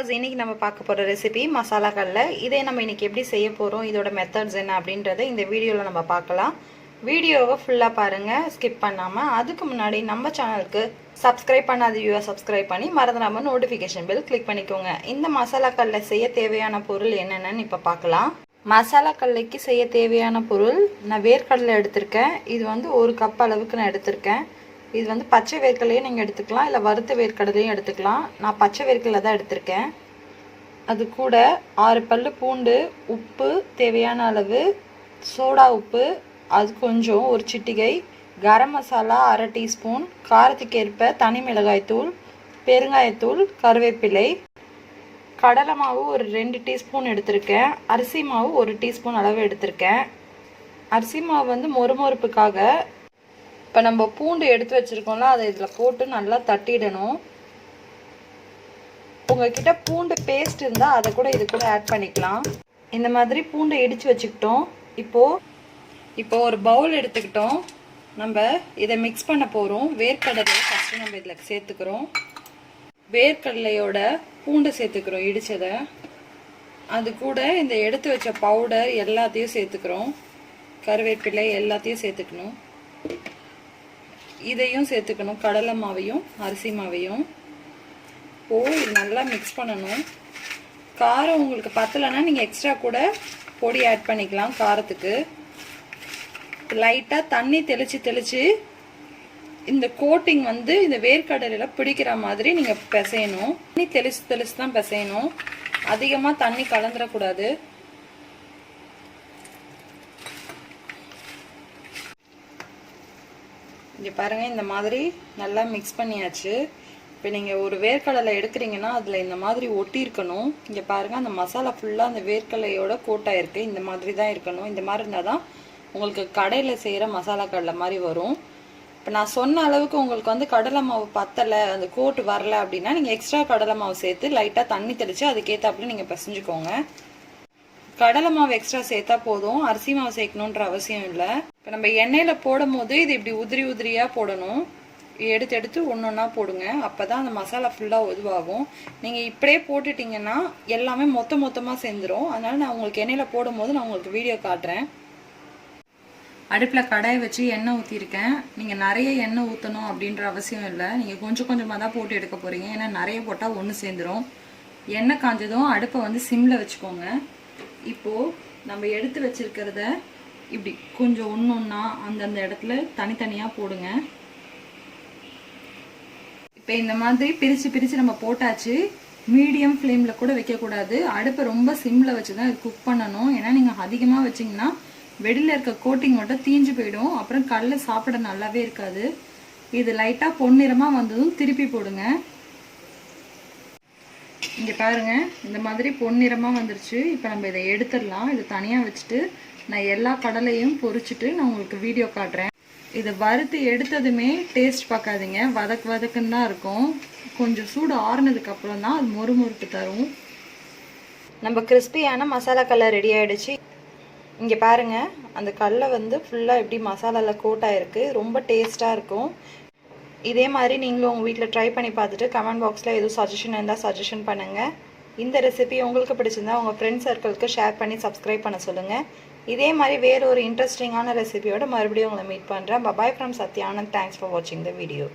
Viewers, இன்னைக்கு நம்ம பார்க்க போகிற ரெசிபி மசாலா கடலை. இதே நம்ம இன்னைக்கு எப்படி செய்ய போகிறோம், இதோட மெத்தட்ஸ் என்ன அப்படின்றத இந்த வீடியோவில் நம்ம பார்க்கலாம். வீடியோவை ஃபுல்லாக பாருங்கள், ஸ்கிப் பண்ணாமல். அதுக்கு முன்னாடி நம்ம சேனலுக்கு சப்ஸ்கிரைப் பண்ணாத வியூவர் சப்ஸ்கிரைப் பண்ணி மறந்துடாமல் நோட்டிஃபிகேஷன் பெல் கிளிக் பண்ணிக்கோங்க. இந்த மசாலா கடலை செய்ய தேவையான பொருள் என்னென்னு இப்போ பார்க்கலாம். மசாலா கடலைக்கு செய்ய தேவையான பொருள், நான் வேர்க்கடலை எடுத்திருக்கேன். இது வந்து 1 கப் அளவுக்கு நான் எடுத்திருக்கேன். இது வந்து பச்சை வேர்க்கடலையும் நீங்கள் எடுத்துக்கலாம், இல்லை வறுத்த வேர்க்கடலையும் எடுத்துக்கலாம். நான் பச்சை வேர்க்கடலை தான் எடுத்திருக்கேன். அது கூட 6 பல்லு பூண்டு, உப்பு தேவையான அளவு, சோடா உப்பு அது கொஞ்சம், ஒரு சிட்டிகை, கரம் மசாலா 1/2 டீஸ்பூன், காரத்துக்கு ஏற்ப தனி மிளகாய்த்தூள், பெருங்காயத்தூள், கருவேப்பிலை, கடலை மாவு ஒரு 2 டீஸ்பூன் எடுத்திருக்கேன். அரிசி மாவு 1 டீஸ்பூன் அளவு எடுத்திருக்கேன். அரிசி மாவு வந்து மொறுமொறுப்புக்காக. இப்போ நம்ம பூண்டு எடுத்து வச்சுருக்கோம்ல, அதை இதில் போட்டு நல்லா தட்டிடணும். உங்கள்கிட்ட பூண்டு பேஸ்ட் இருந்தால் அதை கூட இது கூட ஆட் பண்ணிக்கலாம். இந்த மாதிரி பூண்டை இடித்து வச்சுக்கிட்டோம். இப்போ ஒரு பவுல் எடுத்துக்கிட்டோம். நம்ம இதை மிக்ஸ் பண்ண போகிறோம். வேர்க்கடலையை ஃபஸ்ட்டு நம்ம இதில் சேர்த்துக்கிறோம். வேர்க்கடலையோட பூண்டை சேர்த்துக்கிறோம் இடித்ததை. அது கூட இந்த எடுத்து வச்ச பவுடர் எல்லாத்தையும் சேர்த்துக்கிறோம். கருவேப்பிலை எல்லாத்தையும் சேர்த்துக்கணும். இதையும் சேர்த்துக்கணும், கடலை மாவையும் அரிசி மாவையும். இது நல்லா மிக்ஸ் பண்ணணும். காரம் உங்களுக்கு பத்தலைன்னா நீங்கள் எக்ஸ்ட்ரா கூட பொடி ஆட் பண்ணிக்கலாம் காரத்துக்கு. லைட்டாக தண்ணி தெளித்து இந்த கோட்டிங் வந்து இந்த வேர்க்கடலையில் பிடிக்கிற மாதிரி நீங்கள் பிசையணும். தண்ணி தெளித்து தான் பிசையணும். அதிகமாக தண்ணி கலந்துடக்கூடாது. இங்கே பாருங்கள், இந்த மாதிரி நல்லா மிக்ஸ் பண்ணியாச்சு. இப்போ நீங்கள் ஒரு வேர்க்கடலை எடுக்கிறீங்கன்னா அதில் இந்த மாதிரி ஒட்டி இருக்கணும். இங்கே பாருங்கள், அந்த மசாலா ஃபுல்லாக அந்த வேர்க்கடலையோட கோட்டாக இருக்குது. இந்த மாதிரி தான் இருக்கணும். இந்த மாதிரி இருந்தால் தான் உங்களுக்கு கடையில் செய்கிற மசாலா கடலை மாதிரி வரும். இப்போ நான் சொன்ன அளவுக்கு உங்களுக்கு வந்து கடலை மாவு பத்தலை, அந்த கோட்டு வரலை அப்படின்னா நீங்கள் எக்ஸ்ட்ரா கடலை மாவு சேர்த்து லைட்டாக தண்ணி தெளித்து அதுக்கேற்றாப்புல நீங்கள் பிசைஞ்சுக்கோங்க. கடலை மாவு எக்ஸ்ட்ரா சேர்த்தா போதும், அரிசி மாவு சேர்க்கணுன்ற அவசியம் இல்லை. இப்போ நம்ம எண்ணெயில் போடும் போது இது இப்படி உதிரியாக போடணும். எடுத்து ஒன்றா போடுங்க. அப்போ தான் அந்த மசாலா ஃபுல்லாக உதுவாகும். நீங்கள் இப்படியே போட்டுட்டிங்கன்னா எல்லாமே மொத்தமாக சேர்ந்துடும். அதனால் நான் உங்களுக்கு எண்ணெயில் போடும் போது நான் உங்களுக்கு வீடியோ காட்டுறேன். அடுப்பில் கடாயை வச்சு எண்ணெய் ஊற்றிருக்கேன். நீங்கள் நிறைய எண்ணெய் ஊற்றணும் அப்படின்ற அவசியம் இல்லை. நீங்கள் கொஞ்சமாக தான் போட்டு எடுக்க போகிறீங்க. ஏன்னா நிறைய போட்டால் ஒன்று சேர்ந்துடும். எண்ணெய் காஞ்சதும் அடுப்பை வந்து சிம்மில் வச்சுக்கோங்க. இப்போது நம்ம எடுத்து வச்சிருக்கிறத இப்படி கொஞ்சம் ஒன்றா அந்தந்த இடத்துல தனித்தனியாக போடுங்க. இப்போ இந்த மாதிரி பிரித்து நம்ம போட்டாச்சு. மீடியம் ஃப்ளேமில் கூட வைக்கக்கூடாது. அடுப்பை ரொம்ப சிம்மில் வச்சு தான் இது குக் பண்ணணும். ஏன்னா நீங்கள் அதிகமாக வச்சிங்கன்னா வெளியில் இருக்க கோட்டிங் மட்டும் தீஞ்சு போயிடும். அப்புறம் கடலை சாப்பிட நல்லாவே இருக்காது. இது லைட்டாக பொன்னிறமாக வந்ததும் திருப்பி போடுங்க. இங்கே பாருங்கள், இந்த மாதிரி பொன்னிறமாக வந்துருச்சு. இப்போ நம்ம இதை எடுத்துடலாம். இதை தனியாக வச்சுட்டு நான் எல்லா கடலையும் பொரிச்சிட்டு நான் உங்களுக்கு வீடியோ காட்டுறேன். இதை வறுத்து எடுத்ததுமே டேஸ்ட் பார்க்காதீங்க, வதக்குன்னு தான் இருக்கும். கொஞ்சம் சூடு ஆறுனதுக்கப்புறம் தான் அது மொறுமொறுப்பு தரும். நம்ம கிறிஸ்பியான மசாலா கடலை ரெடி ஆகிடுச்சு. இங்கே பாருங்கள், அந்த கடலை வந்து ஃபுல்லாக எப்படி மசாலாவில் கோட்டாக இருக்குது. ரொம்ப டேஸ்ட்டாக இருக்கும். இதே மாதிரி நீங்களும் உங்கள் வீட்டில் ட்ரை பண்ணி பார்த்துட்டு கமெண்ட் பாக்ஸில் எதுவும் சஜஷன் இருந்தால் சஜஷன் பண்ணுங்கள். இந்த ரெசிபி உங்களுக்கு பிடிச்சிருந்தா உங்கள் ஃப்ரெண்ட்ஸ் சர்க்கிளுக்கு ஷேர் பண்ணி சப்ஸ்கிரைப் பண்ண சொல்லுங்கள். இதே மாதிரி வேறு ஒரு இன்ட்ரெஸ்டிங்கான ரெசிபியோட மறுபடியும் உங்களை மீட் பண்ணுறேன். Bye bye from Sathya. Thanks for வாட்சிங் த வீடியோ.